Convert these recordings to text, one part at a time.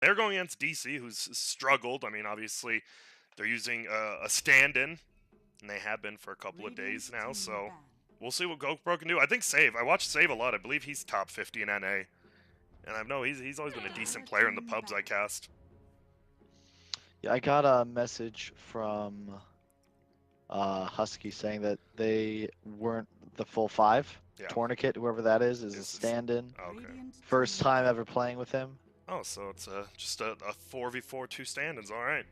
They're going against DC, who's struggled. I mean, obviously, they're using a stand-in, and they have been for a couple of days now. So we'll see what goPRO can do. I think Save. I watched Save a lot. I believe he's top 50 in NA, and I know he's always been a decent player in the pubs I cast. Yeah, I got a message from Husky saying that they weren't the full five. Yeah. Tourniquet, whoever that is a Is stand-in. okay. First time ever playing with him. Oh, so it's just a 4v4 two stand-ins. All right.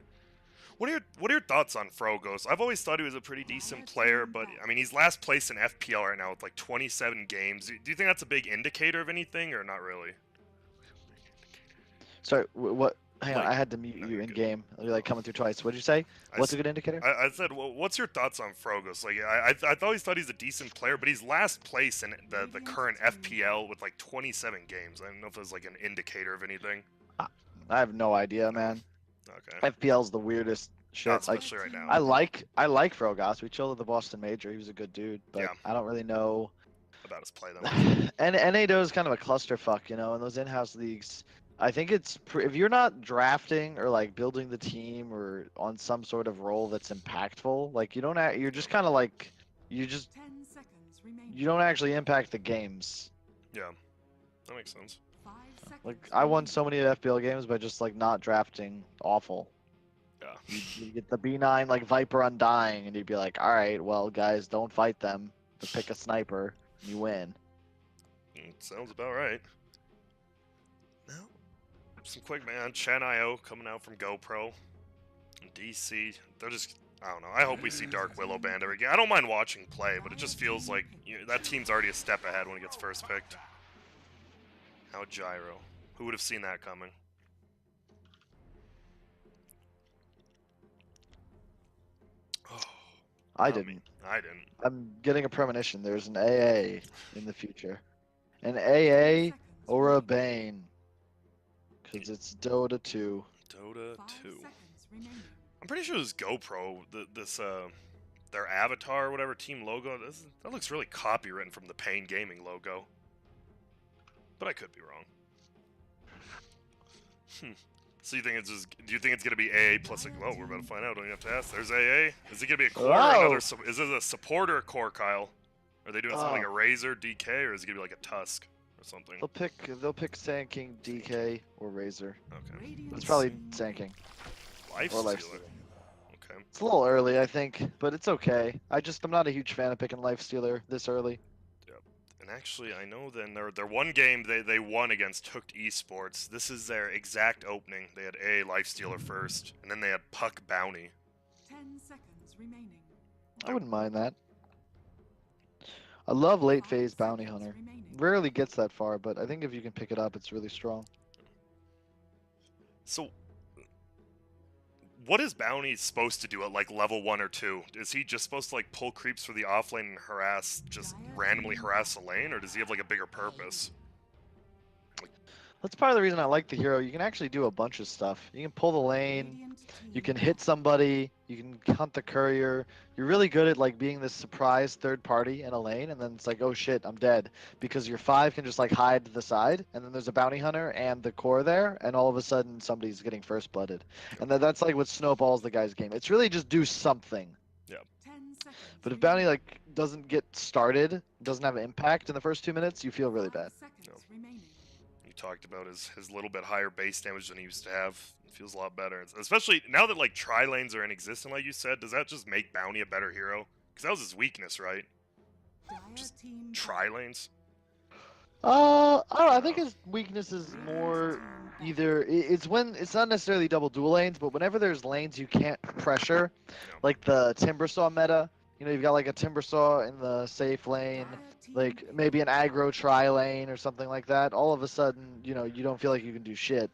What are your thoughts on Frogos? I've always thought he was a pretty decent player, but I mean he's last place in FPL right now with like 27 games. Do you think that's a big indicator of anything or not really? Sorry, what? Hang on, Like, I had to mute no, you you're in good. game. You're like coming through twice. What'd you say? I, What's s- a good indicator? I said, well, what's your thoughts on Frogos? Like, I always thought he's a decent player, but he's last place in the current FPL with like 27 games. I don't know if it's like an indicator of anything. I I have no idea, No. man. Okay. FPL's the weirdest Not shit. Like, especially right now. I like Frogos. We chilled at the Boston Major. He was a good dude, but Yeah. I don't really know. About his play that much. And NADO is kind of a clusterfuck, you know. In those in-house leagues, I think if you're not drafting or like building the team or on some sort of role that's impactful, like you're just kind of like you just you don't actually impact the games. Yeah. That makes sense. Like I won so many FPL games by just like not drafting awful. Yeah. You get the B9 like Viper Undying, and you'd be like, all right, well guys, don't fight them, but pick a sniper, and you win. Sounds about right. Now, some quick man, Chen.io coming out from goPRO. DC, they're just, I don't know. I hope we see Dark Willow Band every game. I don't mind watching play, but it just feels like that team's already a step ahead when it gets first picked. How Gyro. Who would have seen that coming? Oh, I not me. didn't. I didn't. I'm getting a premonition. There's an AA in the future. An AA or a Bane. Because it's Dota 2. Dota 2. I'm pretty sure this goPRO, their avatar or whatever team logo, that looks really copywritten from the Pain Gaming logo. But I could be wrong. So do you think it's gonna be AA plus? Well, we're about to find out. Don't you have to ask? There's AA. Is it gonna be a core or another? Is it a support or a core, Kyle? Are they doing something like a Razor DK or is it gonna be like a Tusk or something? They'll pick Sand King, DK, or Razor. Okay. It's probably Sand King. Lifestealer. Okay. It's a little early, I think, but it's okay. I'm not a huge fan of picking Lifestealer this early. Yep. And actually, I know then their one game they won against Hooked Esports. This is their exact opening. They had a Lifestealer first, and then they had Puck Bounty. 10 seconds remaining. I wouldn't mind that. I love late phase Bounty Hunter. Rarely gets that far, but I think if you can pick it up, it's really strong. So, what is Bounty supposed to do at like level 1 or 2? Is he just supposed to like pull creeps for the offlane and just randomly harass a lane, or does he have like a bigger purpose? That's part of the reason I like the hero. You can actually do a bunch of stuff. You can pull the lane, you can hit somebody, you can hunt the courier. You're really good at like being this surprise third party in a lane, and then it's like, oh shit, I'm dead. Because your 5 can just like hide to the side, and then there's a bounty hunter and the core there, and all of a sudden somebody's getting first blooded. And that's like what snowballs the guy's game. It's really just do something. Yeah. But if bounty like doesn't get started, doesn't have an impact in the first 2 minutes, you feel really bad. You talked about his little bit higher base damage than he used to have. It feels a lot better, especially now that like tri lanes are in existence, like you said. Does that just make Bounty a better hero? Because that was his weakness, right? Just tri lanes. I don't know, I think his weakness is more either it's when it's not necessarily double dual lanes, but whenever there's lanes you can't pressure, like the Timbersaw meta. You know, you've got like a Timbersaw in the safe lane, like maybe an aggro tri lane or something like that. All of a sudden, you know, you don't feel like you can do shit.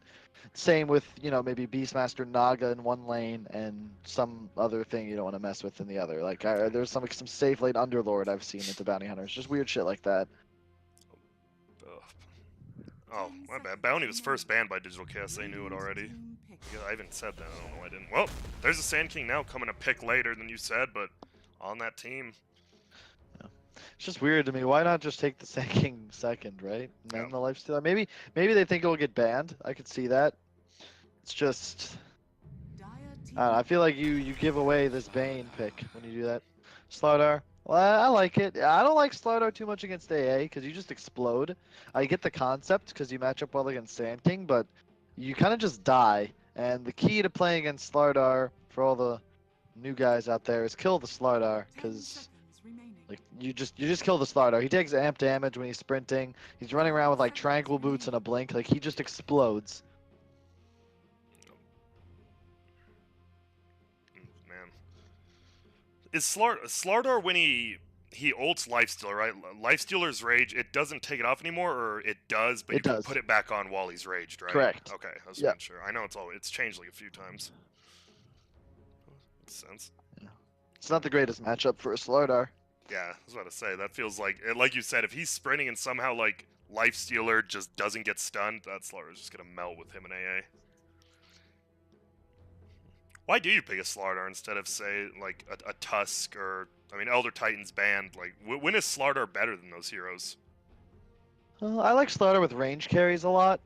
Same with, you know, maybe Beastmaster Naga in one lane and some other thing you don't want to mess with in the other. Like there's some safe lane Underlord I've seen into Bounty Hunters, just weird shit like that. Oh, my bad. Bounty was first banned by Digital Chaos. They knew it already. Yeah, I even said that. I don't know. I didn't. Well, there's a Sand King now coming a pick later than you said, but on that team. Yeah. It's just weird to me. Why not just take the Sand King second, right? And then the Lifestealer. Maybe they think it'll get banned. I could see that. It's just, Dire team I feel like you give away this Bane pick when you do that. Slardar. Well, I like it. I don't like Slardar too much against AA because you just explode. I get the concept because you match up well against Sand King, but you kind of just die. And the key to playing against Slardar for all the new guys out there is kill the Slardar 10 because seconds remaining. like you just kill the Slardar. He takes amp damage when he's sprinting. He's running around with like tranquil boots and a blink. Like he just explodes. Man, is Slardar when he ults Lifestealer, right? Lifestealer's rage, it doesn't take it off anymore, or it does, but It you can does. put it back on while he's raged, right? Correct. Okay, I was Yeah. making sure. I know it's changed like a few times. Makes sense. It's not the greatest matchup for a Slardar. Yeah, I was about to say that feels like you said, if he's sprinting and somehow like Lifestealer just doesn't get stunned, that Slardar's just gonna melt with him in AA. Why do you pick a Slardar instead of, say, like a Tusk or, I mean, Elder Titan's banned? Like, when is Slardar better than those heroes? I like Slardar with range carries a lot.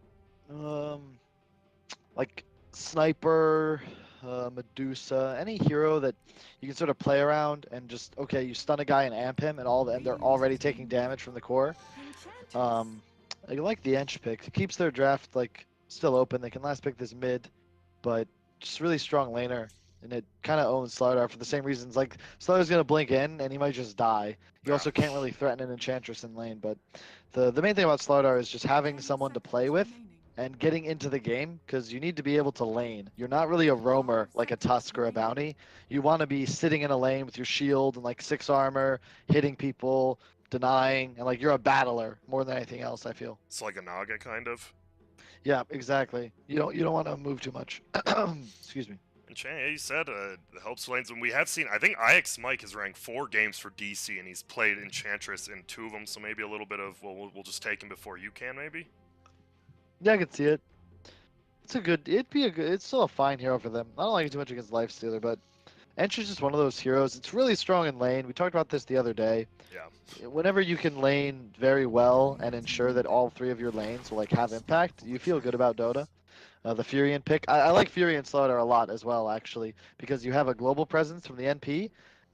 Like Sniper, Medusa, any hero that you can sort of play around and just, okay, you stun a guy and amp him and they're already taking damage from the core. I like the Ench pick. It keeps their draft like still open. They can last pick this mid, but just really strong laner. And it kind of owns Slardar for the same reasons. Like Slardar's gonna blink in and he might just die. You Yeah. also can't really threaten an Enchantress in lane. But the main thing about Slardar is just having 10 someone to seconds play with remaining. and getting into the game because you need to be able to lane. You're not really a roamer like a Tusk or a Bounty. You want to be sitting in a lane with your shield and like 6 armor, hitting people, denying, and like you're a battler more than anything else. I feel. It's like a Naga, kind of. Yeah, exactly. You don't want to move too much. Excuse me. And Chang, yeah, you said the helps lanes, and we have seen, I think IX Mike has ranked 4 games for DC, and he's played Enchantress in 2 of them, so maybe a little bit of, well, we'll just take him before you can, maybe? Yeah, I can see it. It's still a fine hero for them. I don't like it too much against Lifestealer, but Entry's just one of those heroes. It's really strong in lane. We talked about this the other day. Yeah. Whenever you can lane very well and ensure that all 3 of your lanes will like have impact, you feel good about Dota. The Furion pick, I like Furion Slaughter a lot as well, actually, because you have a global presence from the NP,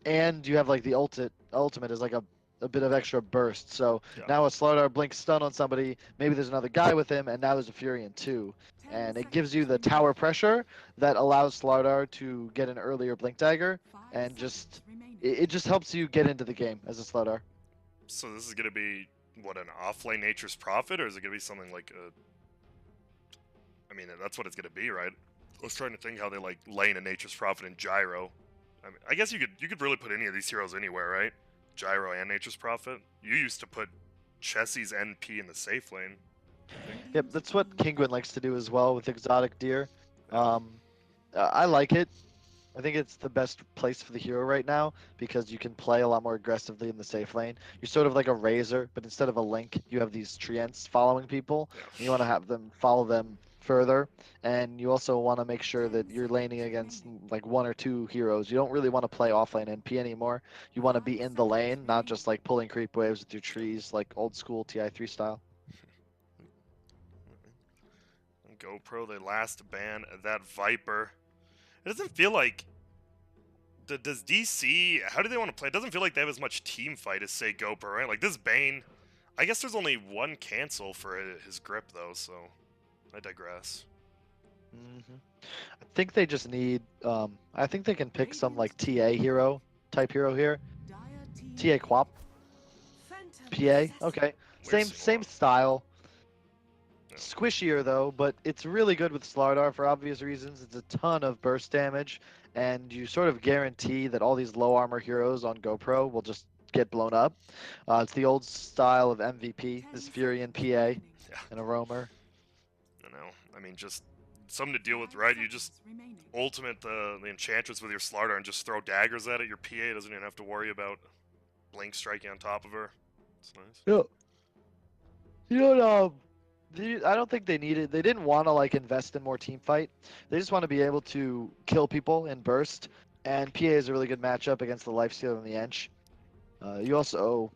and you have like the ultimate is like a bit of extra burst. So Yeah. now a Slaughter blinks stun on somebody, maybe there's another guy with him, and now there's a Furion too. 10 And it seconds gives you the remaining. tower pressure that allows Slardar to get an earlier blink dagger, 5 and seconds remaining. it just helps you get into the game as a Slardar. So this is going to be, what, an off-lane Nature's Prophet, or is it going to be something like a... I mean, that's what it's going to be, right? I was trying to think how they, like, lane a Nature's Prophet in Gyro. I mean, I guess you could really put any of these heroes anywhere, right? Gyro and Nature's Prophet. You used to put Chessie's NP in the safe lane. Yep, that's what Kinguin likes to do as well with Exotic Deer. I like it. I think it's the best place for the hero right now because you can play a lot more aggressively in the safe lane. You're sort of like a Razor, but instead of a Link, you have these Treants following people. Yeah. And you want to have them follow them further, and you also want to make sure that you're laning against like 1 or 2 heroes. You don't really want to play offlane NP anymore. You want to be in the lane, not just like pulling creep waves with your trees like old school TI3 style. goPRO, they last ban that Viper. It doesn't feel like... Does DC... How do they want to play? It doesn't feel like they have as much team fight as, say, goPRO, right? Like, this Bane... I guess there's only 1 cancel for his grip, though, so... I digress. I think they just need... I think they can pick some like TA hero type hero here. TA Quap. PA. Okay. Same style. No. Squishier though, but it's really good with Slardar for obvious reasons. It's a ton of burst damage, and you sort of guarantee that all these low armor heroes on goPRO will just get blown up. It's the old style of MVP, this Furion PA Yeah. and a roamer. I know. I mean, just something to deal with, right? You just ultimate the Enchantress with your Slardar and just throw daggers at it. Your PA doesn't even have to worry about Blink striking on top of her. It's nice. Yeah. You know, I don't think they needed. They didn't want to like invest in more team fight. They just want to be able to kill people in burst. And PA is a really good matchup against the Lifestealer and the Ench. You also,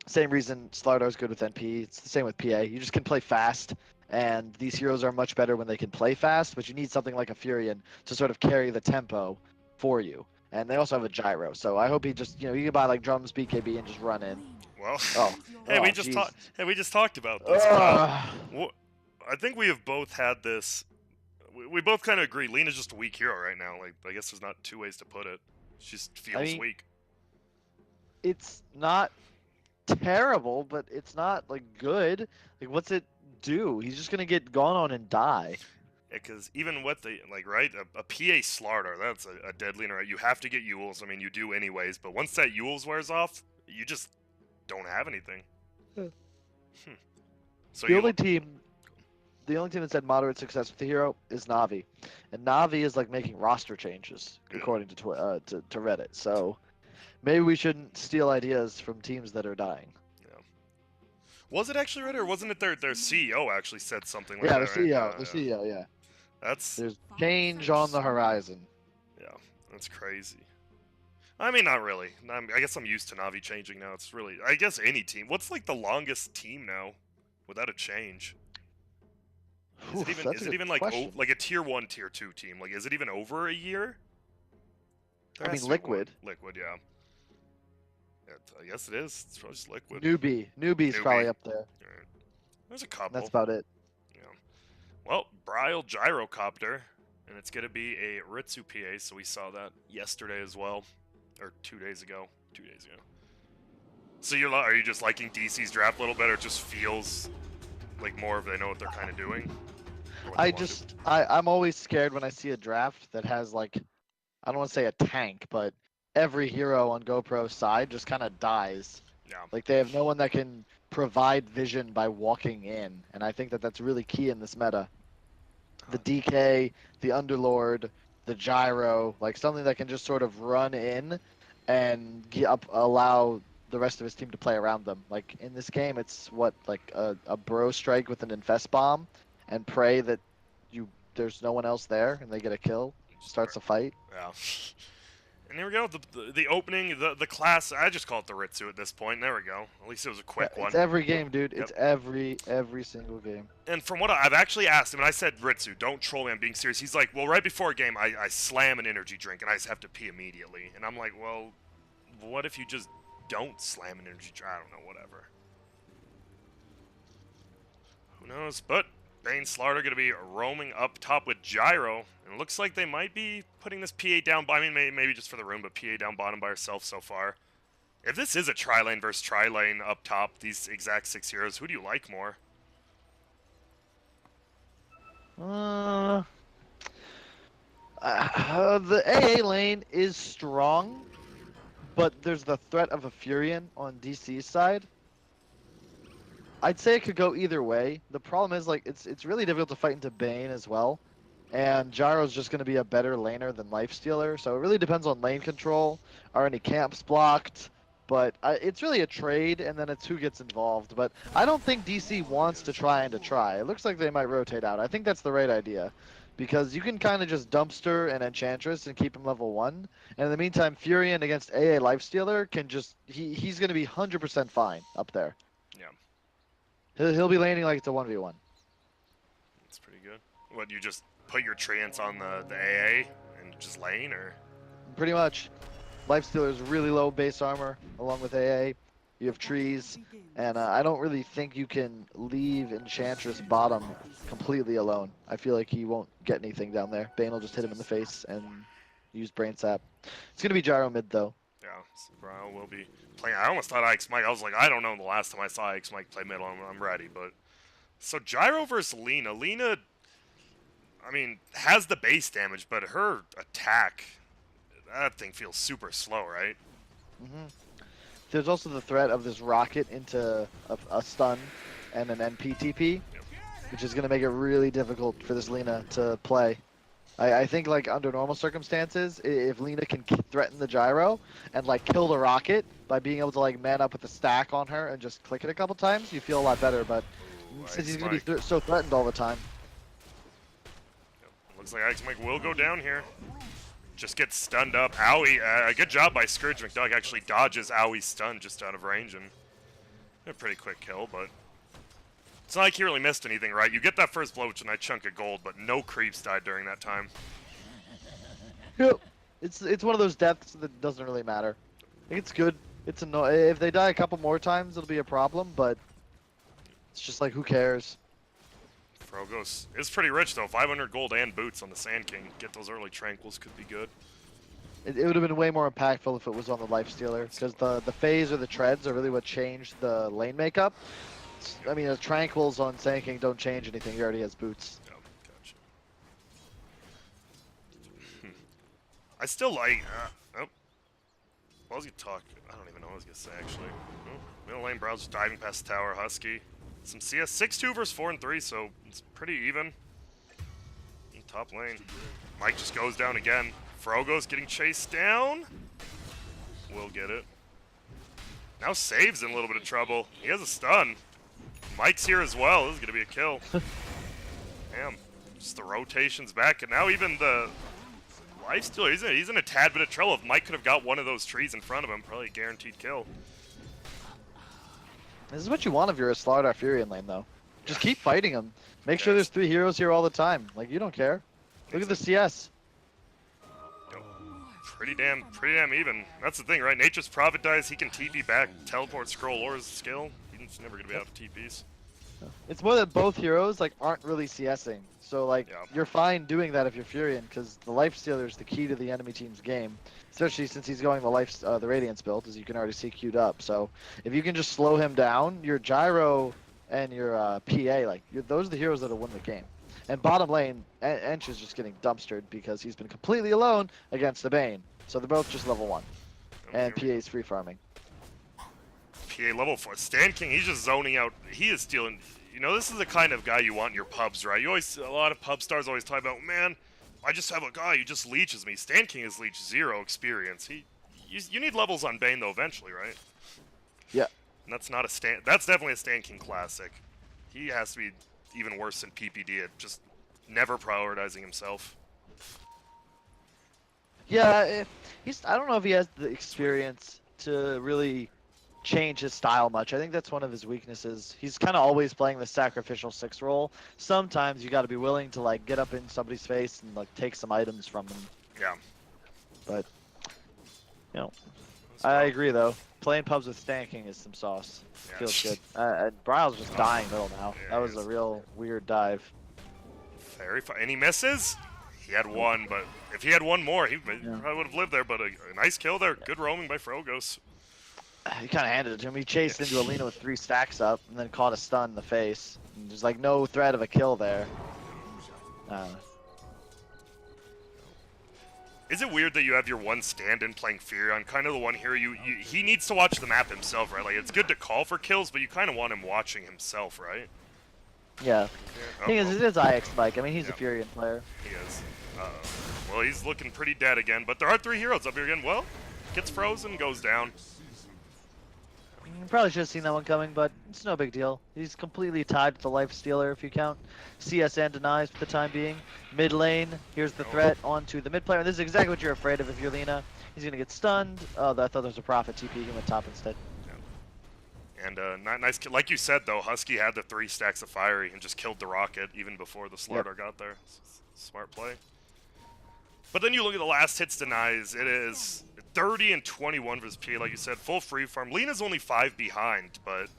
same reason Slardar is good with NP. It's the same with PA. You just can play fast And these heroes are much better when they can play fast, but you need something like a Furion to sort of carry the tempo for you. And they also have a gyro, so I hope he just, you can buy like drums, BKB, and just run in. Well, Oh, hey, oh, we just jeez. talked. Hey, we just talked about this. But Ugh. I think we have both had this. We both kind of agree. Lena's just a weak hero right now. Like, I guess there's not two ways to put it. She just feels mean, weak. It's not terrible, but it's not like good. Like, what's it do? He's just gonna get gone on and die. Because even with the right, a PA Slardar, that's a dead leaner. Right? You have to get Yules. I mean, you do anyways. But once that Yules wears off, you just don't have anything. Yeah. So The only team that's had moderate success with the hero is Navi, and Navi is like making roster changes according to to Reddit. So maybe we shouldn't steal ideas from teams that are dying. Yeah. Was it actually Reddit, or wasn't it their CEO actually said something like Yeah, that? the CEO, the CEO, yeah. That's There's change on the horizon. yeah, that's crazy. I mean, not really. I guess I'm used to Navi changing now. It's really, I guess any team. What's like the longest team now without a change? Is Oof, it even that's is a it good even like question. like a tier 1, tier 2 team? Like, is it even over a year? There I has mean, to be one. Liquid. Liquid, yeah. I guess it is. It's probably just Liquid. Newbie's probably up there. Alright. There's a couple. That's about it. Yeah. Well, Brile Gyrocopter, and it's gonna be a Ritsu PA. So we saw that yesterday as well, or 2 days ago. 2 days ago. So are you just liking DC's draft a little better? It just feels like more of they know what they're kind of doing. I'm always scared when I see a draft that has like, I don't want to say a tank, but every hero on goPRO's side just kind of dies. Yeah. Like they have no one that can provide vision by walking in, and I think that that's really key in this meta. The DK, the Underlord, the Gyro, like something that can just sort of run in and allow the rest of his team to play around them. Like in this game, it's like a bro strike with an infest bomb, and pray that there's no one else there and they get a kill. Starts a fight. Yeah. And here we go. The opening, the class. I just call it the Ritsu at this point. There we go. At least it was a quick one. It's every game, dude. Yep. It's every single game. And from what I've actually asked him, and I said, Ritsu, don't troll me, I'm being serious. He's like, well, right before a game, I slam an energy drink, and I just have to pee immediately. And I'm like, well, what if you just don't slam an energy drink? I don't know, whatever. Who knows? But Bane Slardar going to be roaming up top with Gyro. And it looks like they might be putting this PA down, I mean, maybe just for the room, but PA down bottom by herself so far. If this is a tri-lane versus tri-lane up top, these exact 6 heroes, who do you like more? The AA lane is strong, but there's the threat of a Furion on DC's side. I'd say it could go either way. The problem is, like, it's really difficult to fight into Bane as well, and Gyro's just going to be a better laner than Lifestealer, so it really depends on lane control. Are any camps blocked? But it's really a trade, and then it's who gets involved. But I don't think DC wants to try. It looks like they might rotate out. I think that's the right idea, because you can kind of just dumpster an Enchantress and keep him level 1. And in the meantime, Furion against AA Lifestealer can just he's going to be 100% fine up there. Yeah. He'll be laning like it's a 1v1. That's pretty good. What, you just put your Treants on the AA and just lane, or? Pretty much. Lifestealer's really low base armor, along with AA. You have trees, and I don't really think you can leave Enchantress bottom completely alone. I feel like he won't get anything down there. Bane will just hit him in the face and use Brain Sap. It's going to be Gyro mid, though. Yeah, so Brile will be playing. I almost thought Ike's Mike. I was like, I don't know the last time I saw Ike's Mike play middle. I'm ready, but... So Gyro versus Lina. Lina, I mean, has the base damage, but her attack... That thing feels super slow, right? Mm-hmm. There's also the threat of this rocket into a stun and an NPTP, which is going to make it really difficult for this Lina to play. I think, like, under normal circumstances, if Lina can threaten the Gyro and, like, kill the rocket by being able to, like, man up with a stack on her and just click it a couple times, you feel a lot better. But since he's going to be so threatened all the time. Looks like Ike's Mike will go down here. Just gets stunned up. Owie, good job by Scourge McDuck. Actually dodges Owie's stun just out of range, and a pretty quick kill, but It's not like he really missed anything, right? You get that first blow, which is a nice chunk of gold, but no creeps died during that time. Yep. It's one of those deaths that doesn't really matter. Like, it's good. It's if they die a couple more times, it'll be a problem, but it's just like, who cares? Frogos is pretty rich though. 500 gold and boots on the Sand King. Get those early tranquils could be good. It would have been way more impactful if it was on the life stealer, because the phase or the treads are really what changed the lane makeup. I mean, the tranquils on Sand King don't change anything. He already has boots. Oh, gotcha. I still like. Oh, what was he talking? I don't even know what I was gonna say actually. Oh, middle lane, Browse diving past the tower. Husky. Some CS 6-2 versus 4 and 3, so it's pretty even. In top lane, Mike just goes down again. Frogo's getting chased down. Will get it. Now Save's in a little bit of trouble. He has a stun. Mike's here as well. This is gonna be a kill. Damn. Just the rotations back, and now even the lifestealer. He's in a tad bit of trouble. If Mike could have got one of those trees in front of him, probably a guaranteed kill. This is what you want if you're a Slardar Furion lane, though. Just keep fighting him. Make sure there's 3 heroes here all the time. Like, you don't care. Look at the CS. Pretty damn even. That's the thing, right? Nature's Prophet dies, he can TP back, teleport, scroll, or his skill. He's never gonna be out of TPs. It's more that both heroes like aren't really CSing. So like you're fine doing that if you're Furion, because the life stealer is the key to the enemy team's game. Especially since he's going the Radiance build, as you can already see queued up. So if you can just slow him down, your Gyro and your PA, like those are the heroes that'll win the game. And bottom lane, Ench is just getting dumpstered because he's been completely alone against the Bane. So they're both just level 1. And PA's free farming. PA level 4. Sand King, he's just zoning out. He is stealing. You know, this is the kind of guy you want in your pubs, right? A lot of pub stars always talk about, man, I just have a guy who just leeches me. Sand King has leech 0 experience. You need levels on Bane though eventually, right? Yeah. And that's not a that's definitely a Sand King classic. He has to be even worse than PPD at just never prioritizing himself. Yeah, I don't know if he has the experience to really change his style much. I think that's one of his weaknesses. He's kind of always playing the sacrificial 6 role. Sometimes you got to be willing to like get up in somebody's face and like take some items from them. Yeah. But you know, I agree though. Playing pubs with Sand King is some sauce. Yeah. Feels good. Brow's just dying middle now. Yeah, that was a real weird dive. Very fun. And he misses? He had one, but if he had one more, he probably would have lived there. But a nice kill there. Good roaming by Frogos. He kind of handed it to him. He chased into Alina with 3 stacks up and then caught a stun in the face. And there's like no threat of a kill there. Is it weird that you have your one stand-in playing Furion, kind of the one hero he needs to watch the map himself, right? Like, it's good to call for kills, but you kind of want him watching himself, right? Yeah. Thing is, it is IX Mike. I mean, he's a Furion player. He is. Well, he's looking pretty dead again, but there are 3 heroes up here again. Well, gets frozen, goes down. Probably should have seen that one coming, but it's no big deal. He's completely tied to the life stealer if you count CSN denies for the time being. Mid lane, here's the threat onto the mid player. This is exactly what you're afraid of if you're Lina. He's going to get stunned. Oh, I thought there was a Prophet TP. He went top instead. Yeah. And nice kill. Like you said, though, Husky had the 3 stacks of Fiery and just killed the Rocket even before the Slardar got there. Smart play. But then you look at the last hits denies. It is 30 and 21 versus PA, like you said. Full free farm. Lina's only 5 behind, but it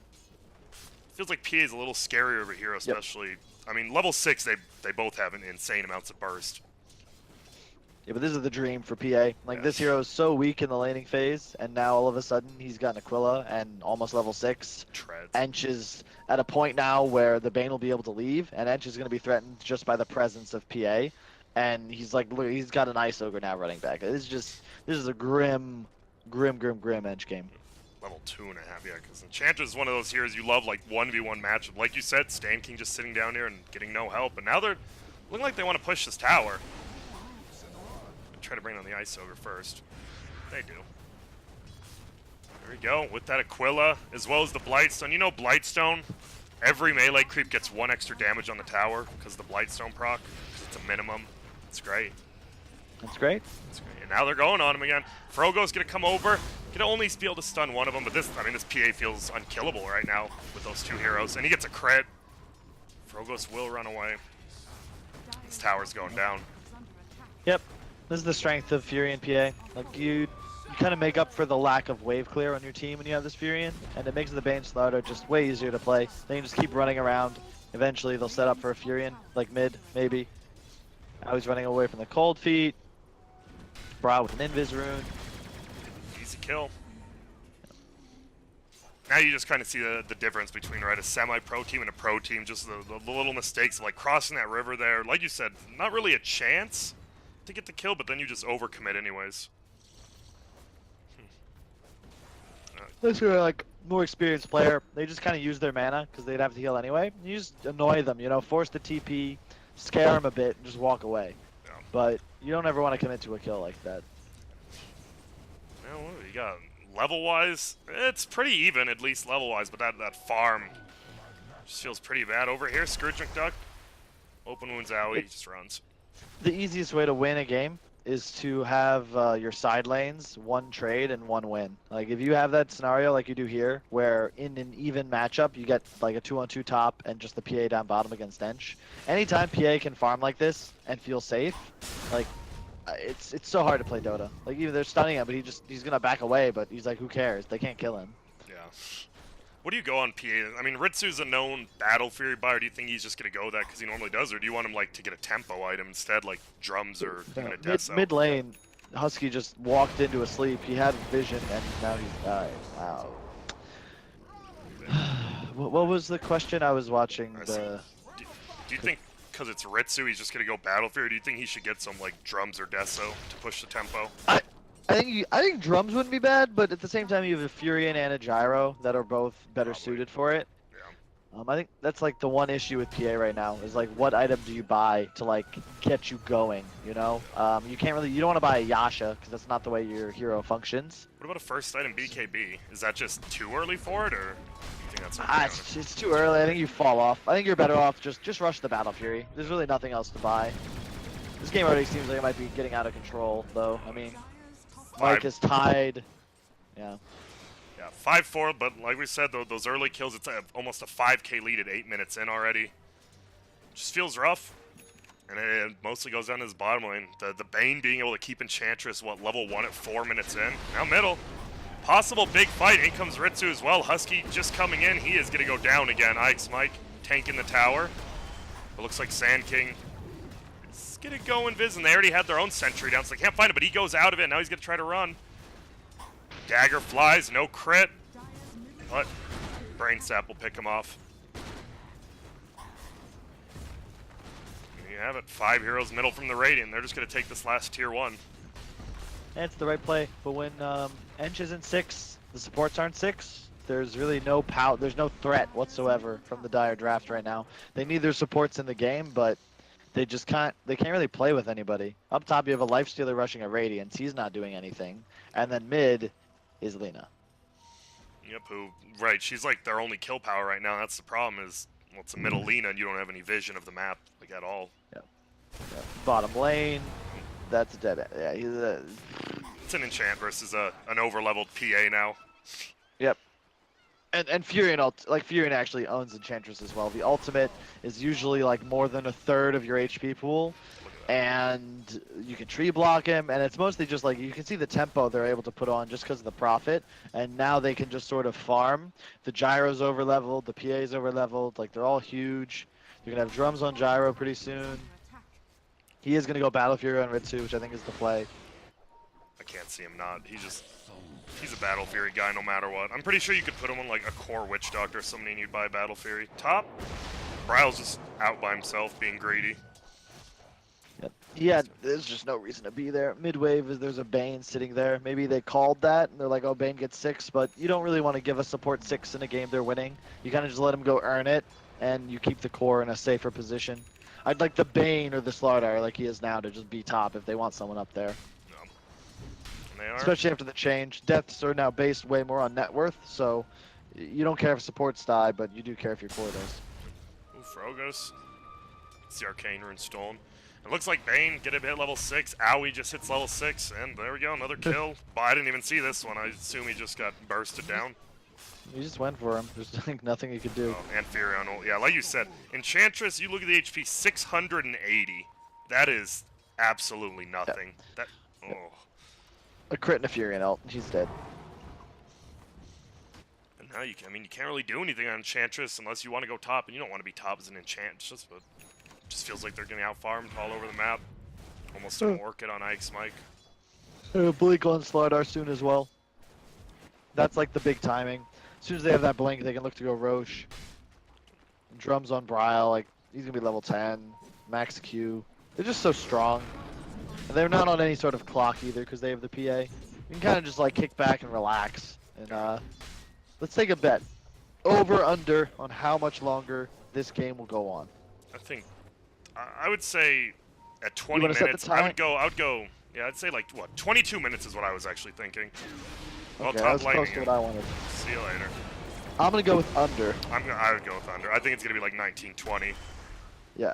feels like PA is a little scarier over here, especially. Yep. I mean, level 6, they both have an insane amounts of burst. Yeah, but this is the dream for PA. Like, this hero is so weak in the laning phase, and now all of a sudden he's got an Aquila and almost level 6. Treads. Ench is at a point now where the Bane will be able to leave, and Ench is going to be threatened just by the presence of PA. And he's like, look, he's got an Ice Ogre now running back. This is a grim Ench game. Level 2.5, yeah, because Enchanter is one of those heroes you love, like 1v1 matchup. Like you said, Sand King just sitting down here and getting no help. And now they're looking like they want to push this tower. Try to bring on the Ice Ogre first. They do. There we go, with that Aquila, as well as the Blightstone. You know Blightstone, every melee creep gets 1 extra damage on the tower because of the Blightstone proc. Because it's a minimum. It's great. That's great. That's great. And now they're going on him again. Frogo's gonna come over. Gonna only be able to stun one of them, but this PA feels unkillable right now with those 2 heroes. And he gets a crit. Frogos will run away. This tower's going down. Yep. This is the strength of Furion PA. Like you kind of make up for the lack of wave clear on your team when you have this Furion, and it makes the Bane Slaughter just way easier to play. They can just keep running around. Eventually they'll set up for a Furion, like mid, maybe. Now he's running away from the cold feet. Bra with an Invis rune. Easy kill. Now you just kind of see the difference between, right, a semi-pro team and a pro team. Just the little mistakes, like crossing that river there. Like you said, not really a chance to get the kill, but then you just overcommit anyways. Those who are like more experienced player, they just kind of use their mana because they'd have to heal anyway. You just annoy them, you know, force the TP, scare them a bit, and just walk away. Yeah. But you don't ever want to commit to a kill like that. Now, what do you got? Level-wise, it's pretty even, at least level-wise, but that farm just feels pretty bad. Over here, Scourge McDuck, open wounds Owie, he just runs. The easiest way to win a game is to have your side lanes one trade and one win. Like if you have that scenario like you do here, where in an even matchup you get like a 2-on-2 top and just the PA down bottom against Ench. Anytime PA can farm like this and feel safe, like it's so hard to play Dota. Like even they're stunning him, but he's gonna back away. But he's like, who cares? They can't kill him. Yeah. What do you go on PA? I mean, Ritsu's a known Battle Fury buyer. Do you think he's just gonna go that because he normally does, or do you want him like to get a tempo item instead, like drums or even a death cell? Mid lane, Husky just walked into a sleep. He had vision and now he's died. Wow. What was the question? I was watching the. Do you think because it's Ritsu, he's just gonna go Battle Fury? Or do you think he should get some like drums or death cell to push the tempo? I think drums wouldn't be bad, but at the same time you have a Furion and a Gyro that are both better suited for it. Yeah. I think that's like the one issue with PA right now is like what item do you buy to like get you going, you know? You don't want to buy a Yasha because that's not the way your hero functions. What about a first item BKB? Is that just too early for it, or do you think that's okay? It's too early. I think you fall off. I think you're better off just rush the Battle Fury. There's really nothing else to buy. This game already seems like it might be getting out of control, though. I mean, Mike is tied. Yeah. Yeah, 5-4, but like we said, though, those early kills, it's almost a 5k lead at 8 minutes in already. Just feels rough, and it mostly goes down to his bottom lane. The Bane being able to keep Enchantress, level 1 at 4 minutes in. Now middle. Possible big fight. In comes Ritsu as well. Husky just coming in. He is going to go down again. Ike's Mike tanking the tower. It looks like Sand King is going to go invis, and they already had their own sentry down, so they can't find it, but he goes out of it. Now he's going to try to run. Dagger flies, no crit, but Brain Sap will pick him off. There you have it. 5 heroes middle from the Radiant. They're just going to take this last tier 1. That's the right play, but when Ench isn't 6, the supports aren't 6, there's really no power, there's no threat whatsoever from the Dire draft right now. They need their supports in the game, but they can't really play with anybody. Up top you have a Lifestealer rushing a Radiance, he's not doing anything. And then mid is Lina. Yep, right, she's like their only kill power right now. That's the problem is, well, it's a middle Lina and you don't have any vision of the map, like at all. Yeah. Bottom lane, that's dead. Yeah, it's an enchant versus an over-leveled PA now. Yep. And Furion, Furion actually owns Enchantress as well. The ultimate is usually like more than a third of your HP pool, and you can tree block him, and it's mostly just like you can see the tempo they're able to put on just because of the profit, and now they can just sort of farm. The Gyro's over-leveled, the PA's over-leveled, like they're all huge. You're gonna have drums on Gyro pretty soon. He is gonna go Battle Fury on Ritsu, which I think is the play. I can't see him not. He's a Battle Fury guy no matter what. I'm pretty sure you could put him on like a core Witch Doctor or something and you'd buy Battle Fury. Top, Bryle's just out by himself being greedy. Yep. Yeah, there's just no reason to be there. Mid-wave, there's a Bane sitting there. Maybe they called that and they're like, oh, Bane gets 6, but you don't really want to give a support 6 in a game they're winning. You kind of just let him go earn it, and you keep the core in a safer position. I'd like the Bane or the Slardar like he is now to just be top if they want someone up there. They are. Especially after the change. Deaths are now based way more on net worth, so you don't care if supports die, but you do care if your core does. Ooh, Frogos. It's the Arcane Rune stolen. It looks like Bane get a hit level 6. Owie just hits level 6, and there we go, another kill. But I didn't even see this one. I assume he just got bursted down. You just went for him. There's like nothing you could do. Oh, and Furion. Yeah, like you said, Enchantress, you look at the HP, 680. That is absolutely nothing. That, oh. A crit and a Fury and ult. He's dead. And now I mean, you can't really do anything on Enchantress unless you want to go top, and you don't want to be top as an Enchantress, but it just feels like they're getting out-farmed all over the map. Almost an Orchid on Ike's mic. Blink on Slardar soon as well. That's like the big timing. As soon as they have that blink, they can look to go Roche. Drums on Bryle, like he's gonna be level 10. Max Q. They're just so strong. And they're not on any sort of clock either because they have the PA. You can kind of just like kick back and relax. And let's take a bet. Over under on how much longer this game will go on. I think I would say at 20 wanna set the minutes. I would time? go. Yeah, I'd say like what 22 minutes is what I was actually thinking. Well, Okay, top that was lane close to again. what I wanted. See you later. I'm gonna go with under. I would go with under. I think it's gonna be like 19-20. Yeah.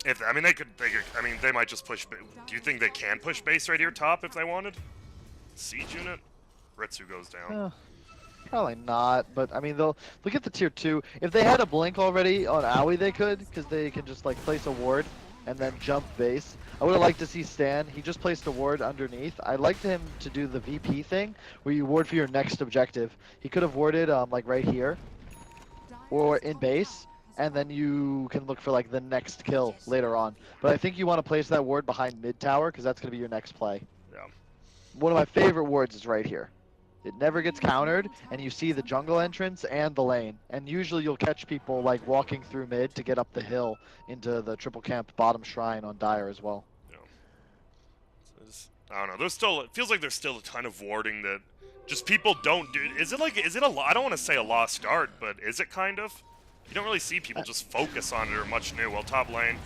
If I mean they could. I mean they might just push. Do you think they can push base right here top if they wanted? Siege unit. Ritsu goes down. Probably not, but I mean they'll look at the tier 2. If they had a blink already on Owie, they could, because they can just like place a ward and then jump base. I would have liked to see Stan. He just placed a ward underneath. I'd like him to do the VP thing where you ward for your next objective. He could have warded like right here or in base, and then you can look for like the next kill later on. But I think you want to place that ward behind mid tower because that's going to be your next play. Yeah. One of my favorite wards is right here. It never gets countered, and you see the jungle entrance and the lane. And usually you'll catch people like walking through mid to get up the hill into the triple camp bottom shrine on Dire as well. Yeah. I don't know. There's still. It feels like there's still a ton of warding that just people don't do. Is it a? I don't want to say a lost art, but is it kind of? You don't really see people just focus on it or much new. Well, top lane.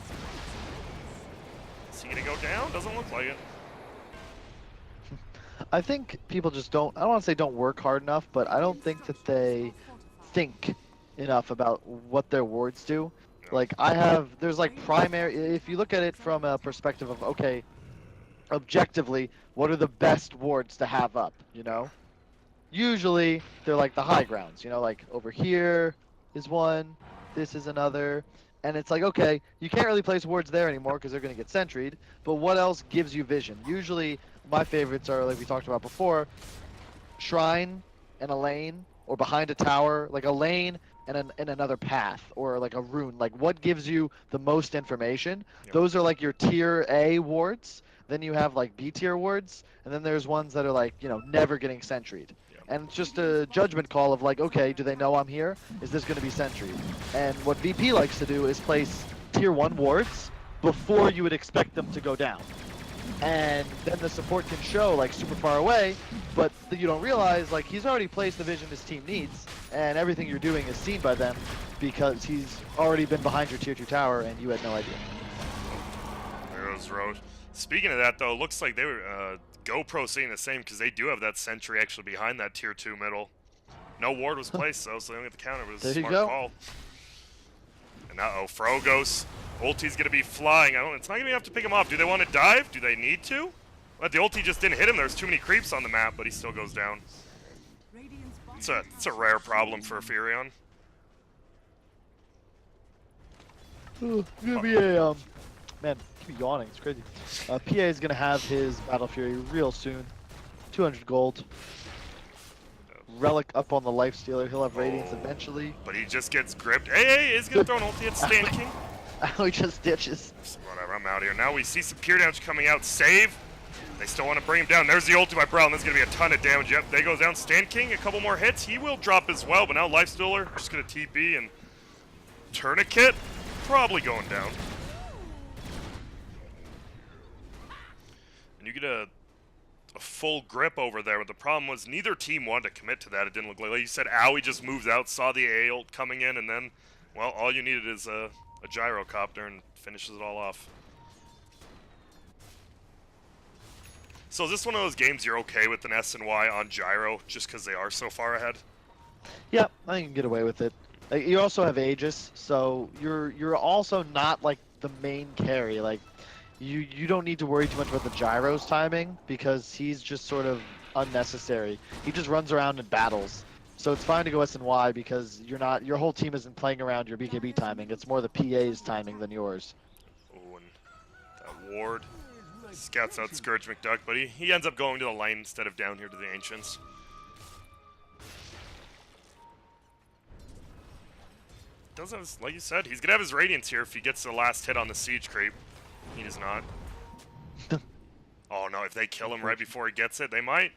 Is he gonna go down? Doesn't look like it. I think people just don't, I don't want to say don't work hard enough, but I don't think that they think enough about what their wards do. Like there's like primary, if you look at it from a perspective of, okay, objectively, what are the best wards to have up, you know? Usually, they're like the high grounds, you know, like over here is one, this is another, and it's like, okay, you can't really place wards there anymore because they're going to get sentried, but what else gives you vision? Usually, my favorites are, like we talked about before, shrine and a lane, or behind a tower, like a lane and another path, or like a rune. Like, what gives you the most information? Yep. Those are like your tier A wards. Then you have like B tier wards, and then there's ones that are like, you know, never getting sentried. Yep. And it's just a judgment call of like, okay, do they know I'm here? Is this going to be sentried? And what VP likes to do is place tier 1 wards before you would expect them to go down. And then the support can show like super far away, but you don't realize like he's already placed the vision his team needs, and everything you're doing is seen by them because he's already been behind your tier 2 tower and you had no idea. There goes Roche. Speaking of that though, looks like they were goPRO saying the same because they do have that sentry actually behind that tier 2 middle. No ward was placed though, so they don't get the counter, but it was a There you smart go. call. And Frogos. Ulti's gonna be flying. It's not gonna be enough to pick him off. Do they want to dive? Do they need to? But the ulti just didn't hit him. There's too many creeps on the map, but he still goes down. It's a rare problem for a Furion. Ooh, gonna be a man, keep yawning. It's crazy. PA is gonna have his Battle Fury real soon. 200 gold. Relic up on the Life Stealer. He'll have Radiance eventually. But he just gets gripped. Hey, he's gonna throw an ulti at Stand King. He just ditches. Whatever, I'm out here. Now we see some pure damage coming out. Save. They still want to bring him down. There's the ulti by Brown. There's going to be a ton of damage. Yep, they goes down. Stand King, a couple more hits. He will drop as well, but now Life Stealer just going to TP and Tourniquet probably going down. And you get a full grip over there, but the problem was neither team wanted to commit to that. It didn't look like you said Owie just moves out, saw the A ult coming in, and then, well, all you needed is a gyrocopter and finishes it all off. So is this one of those games you're okay with an S and Y on gyro just because they are so far ahead? Yeah, I think you can get away with it. Like, you also have Aegis, so you're also not like the main carry. Like you don't need to worry too much about the gyro's timing because he's just sort of unnecessary. He just runs around and battles. So it's fine to go SNY because your whole team isn't playing around your BKB timing. It's more the PA's timing than yours. Oh, and that ward scouts out Scourge McDuck, but he ends up going to the lane instead of down here to the Ancients. Does have, like you said, he's gonna have his Radiance here if he gets the last hit on the Siege creep. He does not. Oh no, if they kill him right before he gets it, they might.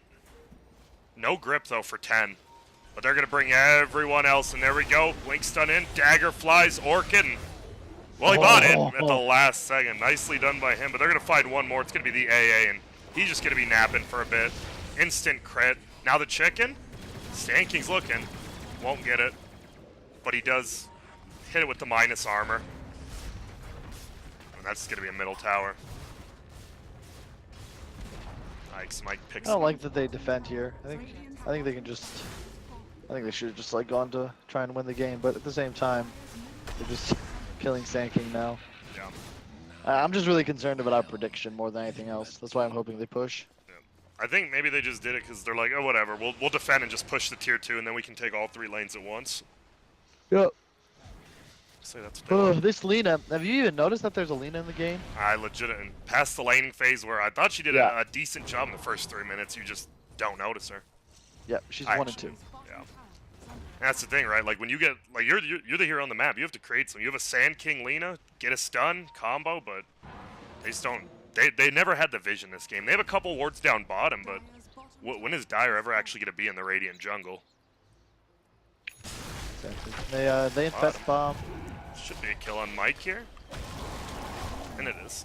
No grip though for 10. But they're gonna bring everyone else, and there we go. Blink stun in, dagger flies, Orchid. Well, he bought it at the last second. Nicely done by him, but they're gonna find one more. It's gonna be the AA, and he's just gonna be napping for a bit. Instant crit. Now the chicken. Sand King's looking. Won't get it. But he does hit it with the minus armor. And that's gonna be a middle tower. Mike picks I don't like that they defend here. I think they can just. I think they should have just like gone to try and win the game, but at the same time, they're just killing Sand King now. Yeah. I'm just really concerned about our prediction more than anything else. That's why I'm hoping they push. Yeah. I think maybe they just did it because they're like, oh whatever, we'll defend and just push the tier 2, and then we can take all 3 lanes at once. Yep. So that's what they want. This Lina, have you even noticed that there's a Lina in the game? I legit and past the laning phase where I thought she did Yeah. a decent job in the first 3 minutes, you just don't notice her. Yep, she's I 1 and actually- 2. Yeah. That's the thing, right? Like when you get like you're the hero on the map, you have to create some. You have a Sand King Lina, get a stun combo, but they just don't. They never had the vision this game. They have a couple wards down bottom, but when is Dire ever actually going to be in the Radiant jungle? Exactly. They infest bomb. Should be a kill on Mike here, and it is.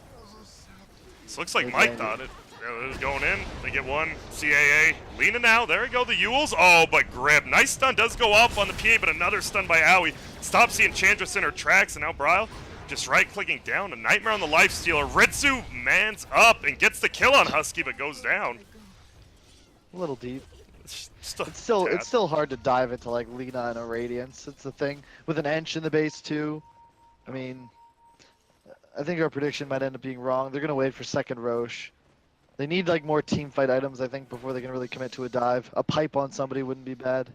So looks like They Mike landed. thought it. It was going in. They get one. CAA. Lina now. There we go. The Yules. Oh, but Grib. Nice stun does go off on the PA, but another stun by Owie. Stops the Enchantress in her tracks, and now Bryle just right-clicking down. A Nightmare on the Lifestealer. Ritsu mans up and gets the kill on Husky, but goes down. A little deep. It's It's still hard to dive into like Lina and a Radiance. It's the thing with an Ench in the base too. I mean, I think our prediction might end up being wrong. They're gonna wait for second Roche. They need like more team fight items, I think, before they can really commit to a dive. A pipe on somebody wouldn't be bad.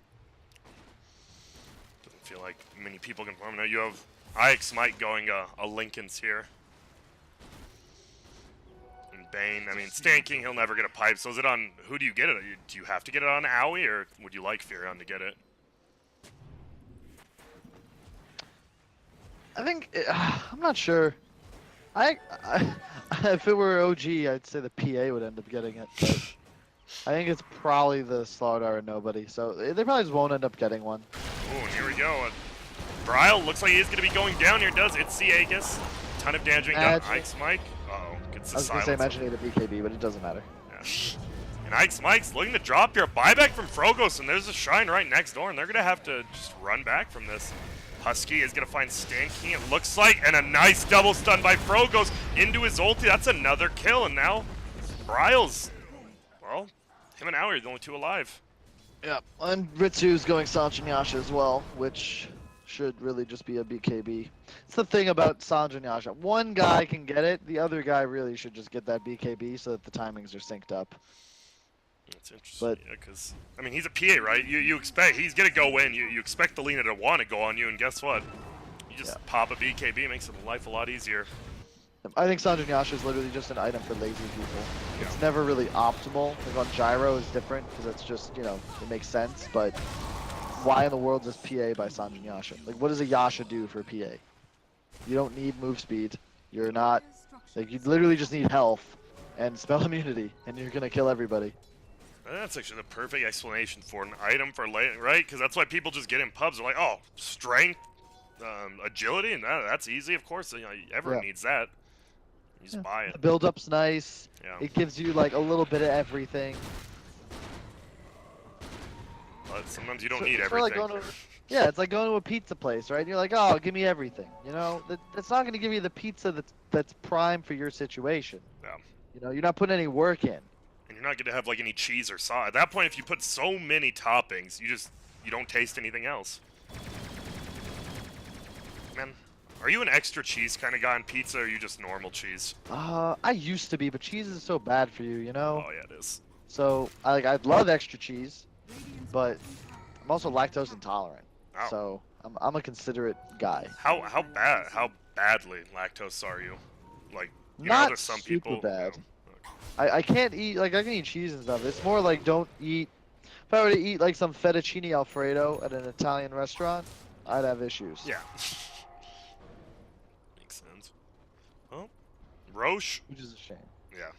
Doesn't feel like many people can farm now. You have IX Mike going a Lincoln's here. And Bane, I mean, Sand King, he'll never get a pipe. So is it on, who do you get it? Do you have to get it on Owie, or would you like Furion to get it? I think I'm not sure. I if it were OG, I'd say the PA would end up getting it, but I think it's probably the Slardar and nobody. So they probably just won't end up getting one. Oh, and here we go. Bryle looks like he's going to be going down here. Does it's Ciagus. Ton of damage being done. IX Mike. Uh-oh. Gets the I was gonna say silence. imagine it a BKB, but it doesn't matter. Yeah. And IX Mike's looking to drop here. Buyback from Frogos, and there's a shrine right next door, and they're going to have to just run back from this. Husky is going to find Sand King, it looks like, and a nice double stun by Frogos into his ulti. That's another kill, and now Bryle's, well, him and Owie are the only 2 alive. Yeah, and Ritsu's going Sanj and Yasha as well, which should really just be a BKB. It's the thing about Sanj and Yasha. One guy can get it, the other guy really should just get that BKB so that the timings are synced up. That's interesting, But- yeah, because, I mean, he's a PA, right? You expect, he's going to go in. You expect the Lina to want to go on you, and guess what? You just pop a BKB, it makes life a lot easier. I think Sanj and Yasha is literally just an item for lazy people. Yeah. It's never really optimal. Like on Gyro is different because it's just, you know, it makes sense, but why in the world does PA by Sanj and Yasha? Like, what does a Yasha do for PA? You don't need move speed. You're not, like, you literally just need health and spell immunity, and you're gonna kill everybody. That's actually the perfect explanation for an item for late, right? Because that's why people just get in pubs. They're like, oh, strength, agility, and that's easy. Of course, you know, everyone needs that. You just buy The it. build-up's nice. Yeah. It gives you like a little bit of everything. But sometimes you don't So- need it's sort of like everything. going to- Yeah, it's like going to a pizza place, right? And you're like, oh, give me everything. You know, that's not going to give you the pizza that's prime for your situation. Yeah. You know, you're not putting any work in. And you're not going to have like any cheese or sauce. At that point, if you put so many toppings, you don't taste anything else. Man, are you an extra cheese kind of guy on pizza, or are you just normal cheese? I used to be, but cheese is so bad for you, you know? Oh yeah, it is. So, I'd love extra cheese, but I'm also lactose intolerant, Ow. so I'm a considerate guy. How badly lactose are you? Like, you know, Not there's some super people. bad. Okay. I can't eat, like, I can eat cheese and stuff. It's more like don't eat. If I were to eat like some fettuccine alfredo at an Italian restaurant, I'd have issues. Yeah. Makes sense. Well, Roche. Which is a shame. Yeah.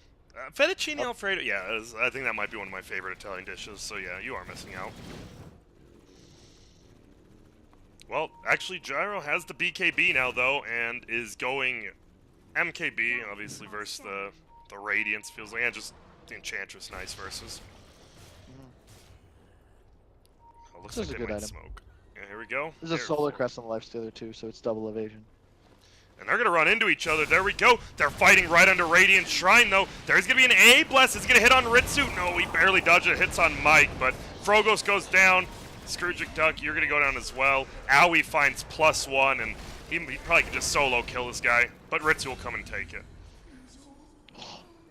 Fettuccine Oh. Alfredo. Yeah, I think that might be one of my favorite Italian dishes. So yeah, you are missing out. Well, actually, Gyro has the BKB now though, and is going MKB obviously versus the Radiance. Feels like, and just the Enchantress, nice versus. Oh, looks This is like a they good might item. smoke. Yeah, here we go. There's a Here, solar crest on the lifestealer too, so it's double evasion. And they're going to run into each other. There we go. They're fighting right under Radiant Shrine, though. There's going to be an A blast. It's going to hit on Ritsu. No, he barely dodged it. Hits on Mike, but Frogos goes down. Scroogic Duck, you're going to go down as well. Owie finds +1, and he probably could just solo kill this guy, but Ritsu will come and take it.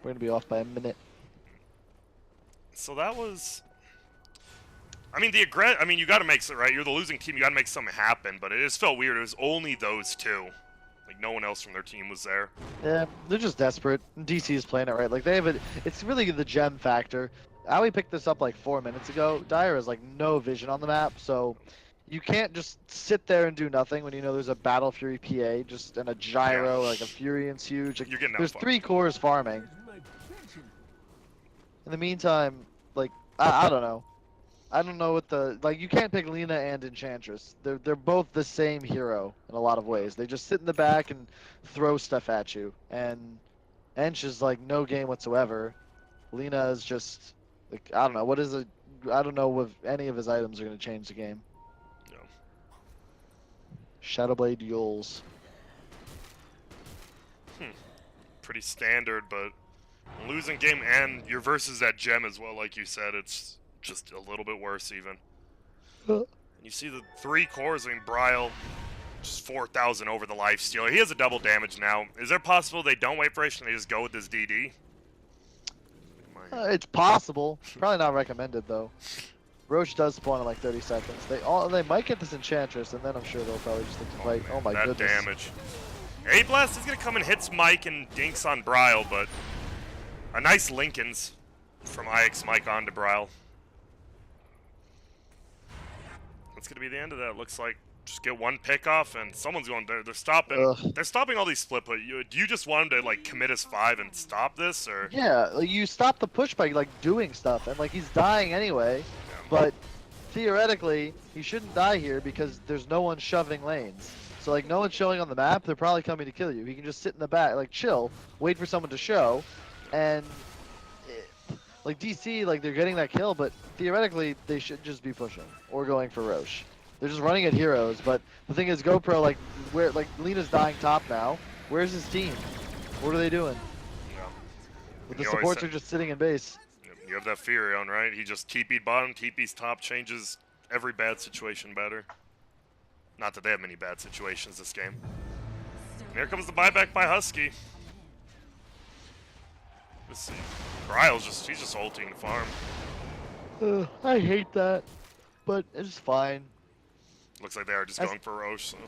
We're gonna be off by a minute. So that was... I mean, you got to make it, right? You're the losing team. You got to make something happen, but it just felt weird. It was only those two. Like, no one else from their team was there. Yeah, they're just desperate. DC is playing it right. Like, they have it's really the gem factor. Owie picked this up like 4 minutes ago. Dire has like no vision on the map, so you can't just sit there and do nothing when you know there's a Battle Fury PA just and a gyro, like a Furian's huge. Like, You're getting there's outfought. 3 cores farming. In the meantime, like I don't know. I don't know what the like. You can't pick Lina and Enchantress. They're both the same hero in a lot of ways. They just sit in the back and throw stuff at you. And Ench is like no game whatsoever. Lina is just like I don't know what is it. I don't know if any of his items are gonna change the game. No. Shadowblade Yules. Pretty standard, but losing game and you're versus that gem as well, like you said, it's just a little bit worse even. And you see the 3 cores, I mean, Bryle, just 4,000 over the lifestealer. He has a double damage now. Is there possible they don't wait for it and they just go with this DD? It's possible. Probably not recommended though. Roche does spawn in like 30 seconds. They might get this Enchantress, and then I'm sure they'll probably just look to fight. Man, Oh my that goodness. damage. A-Blast is going to come and hits Mike and dinks on Bryle, but a nice Lincoln's from IX Mike onto Bryle. That's going to be the end of that. Looks like just get one pick off and someone's going there. They're stopping. Ugh. They're stopping all these split. But do you just want him to like commit his 5 and stop this, or? Yeah, like you stop the push by like doing stuff, and like he's dying anyway. Yeah. But theoretically, he shouldn't die here because there's no one shoving lanes. So like no one's showing on the map, they're probably coming to kill you. He can just sit in the back, like chill, wait for someone to show, and like DC, like they're getting that kill, but theoretically they should just be pushing or going for Roche. They're just running at heroes, but the thing is goPRO, like where like Lina's dying top now. Where's his team? What are they doing? Yeah. But the You always supports said- are just sitting in base. You have that Furion, right? He just TP'd bottom, TP's top, changes every bad situation better. Not that they have many bad situations this game. And here comes the buyback by Husky. Let's see. Bryle's he's just ulting the farm. I hate that, but it's fine. Looks like they are just That's- going for Roche, so.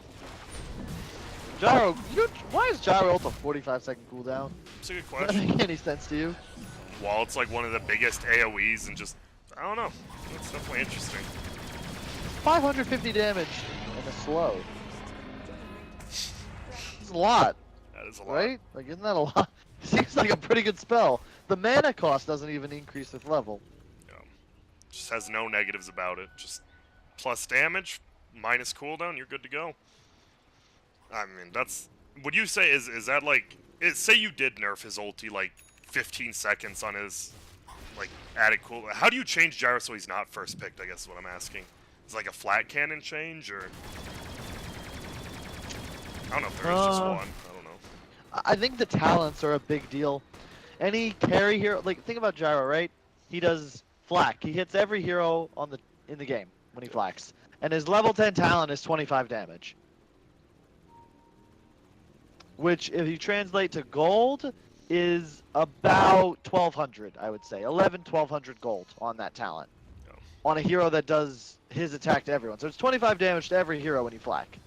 Gyro, why is Gyro ult a 45-second cooldown? It's a good Does that question. make any sense to you? While it's like one of the biggest AoEs and just, I don't know. It's definitely interesting. 550 damage and a slow. It's a lot, That is a lot. right? Like, isn't that a lot? Seems like a pretty good spell. The mana cost doesn't even increase with level. Just has no negatives about it. Just plus damage, minus cooldown, you're good to go. I mean, that's... Would you say, is that like... say you did nerf his ulti like 15 seconds on his like added cooldown. How do you change Gyro so he's not first picked, I guess is what I'm asking. Is it like a flat cannon change, or... I don't know if there is just one. I don't know. I think the talents are a big deal. Any carry hero, like think about Gyro, right? He does flak. He hits every hero in the game when he flaks, and his level 10 talent is 25 damage. Which, if you translate to gold, is about 1,200, I would say. 1,200 gold on that talent. Oh. on a hero that does his attack to everyone. So it's 25 damage to every hero when you flak.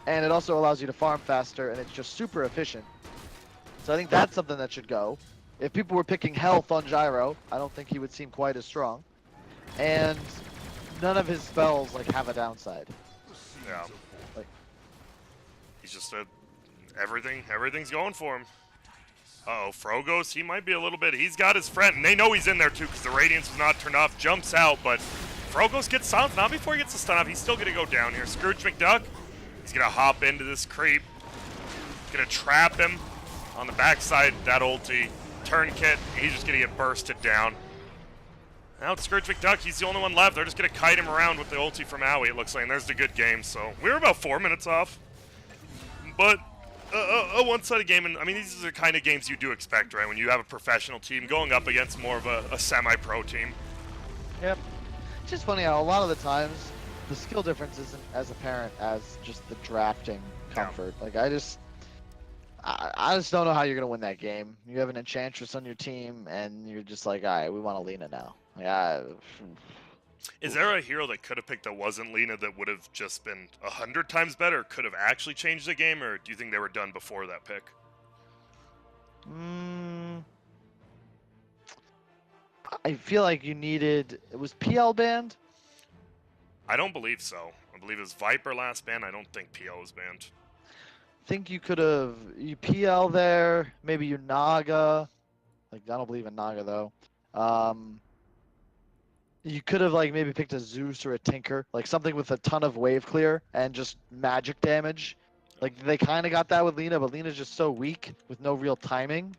And it also allows you to farm faster, and it's just super efficient. So I think that's something that should go. If people were picking health on Gyro, I don't think he would seem quite as strong. And none of his spells like have a downside. Yeah. Like- He's just everything's going for him. Uh-oh, Frogos, he might be a little bit, he's got his friend, and they know he's in there too because the Radiance was not turned off, jumps out, but Frogos gets stunned, not before he gets the stun off, he's still gonna go down here. Scrooge McDuck, he's gonna hop into this creep, gonna trap him on the backside, that ulti, Tourniquet, he's just gonna get bursted down. Now it's Scrooge McDuck, he's the only one left, they're just gonna kite him around with the ulti from Owie, it looks like, and there's the good game, so we were about 4 minutes off, but a one-sided game, and I mean, these are the kind of games you do expect, right? When you have a professional team going up against more of a semi-pro team. Yep. It's just funny how a lot of the times the skill difference isn't as apparent as just the drafting comfort. Like I just don't know how you're gonna win that game. You have an Enchantress on your team, and you're just like, all right, we want Alina now. Is there a hero that could have picked that wasn't Lina that would have just been 100 times better, could have actually changed the game, or do you think they were done before that pick? I feel like you needed. It was PL banned. I don't believe so. I believe it was Viper last ban. I don't think PL was banned. Think you could have you PL there. Maybe you Naga. Like I don't believe in Naga though. You could have like maybe picked a Zeus or a Tinker, like something with a ton of wave clear and just magic damage. Like they kind of got that with Lina, but Lina's just so weak with no real timing.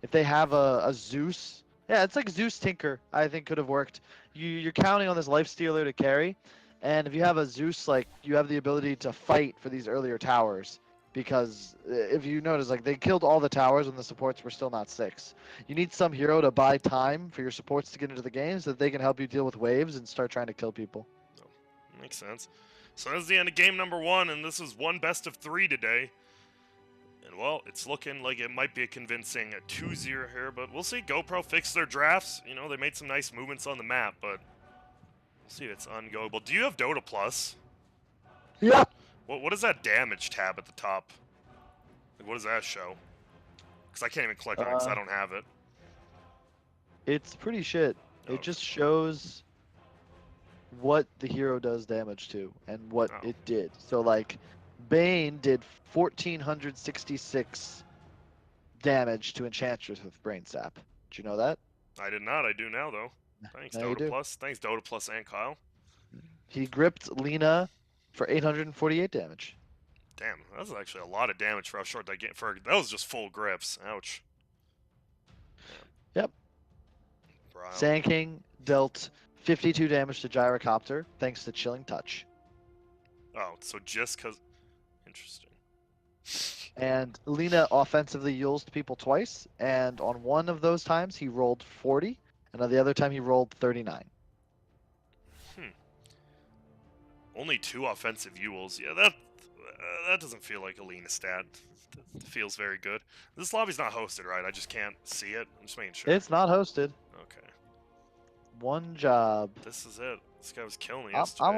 If they have a Zeus, yeah, it's like Zeus Tinker. I think could have worked. You're counting on this life stealer to carry, and if you have a Zeus, like you have the ability to fight for these earlier towers. Because if you notice, like they killed all the towers when the supports were still not 6. You need some hero to buy time for your supports to get into the game so that they can help you deal with waves and start trying to kill people. Oh, makes sense. So that's the end of game number 1, and this is one best of 3 today. And well, it's looking like it might be a convincing 2-0 here, but we'll see. goPRO fixed their drafts. You know, they made some nice movements on the map, but we'll see if it's ungoable. Do you have Dota Plus? Yeah. What is that damage tab at the top? Like, what does that show? Because I can't even click on it because I don't have it. It's pretty shit. Oh. It just shows what the hero does damage to and what it did. So like, Bane did 1,466 damage to Enchantress with Brain Sap. Did you know that? I did not. I do now, though. Thanks, Now you Dota do. Plus. Thanks, Dota Plus and Kyle. He gripped Lina for 848 damage. Damn, that was actually a lot of damage for how short that game. That was just full grips. Ouch. Yep. Bro. Sand King dealt 52 damage to Gyrocopter thanks to Chilling Touch. Oh, so just because... Interesting. And Lina offensively used people twice, and on one of those times he rolled 40, and on the other time he rolled 39. Only 2 offensive Ewells. Yeah, that doesn't feel like a Lina stat. That feels very good. This lobby's not hosted, right? I just can't see it. I'm just making sure. It's not hosted. Okay. One job. This is it. This guy was killing me I'm yesterday.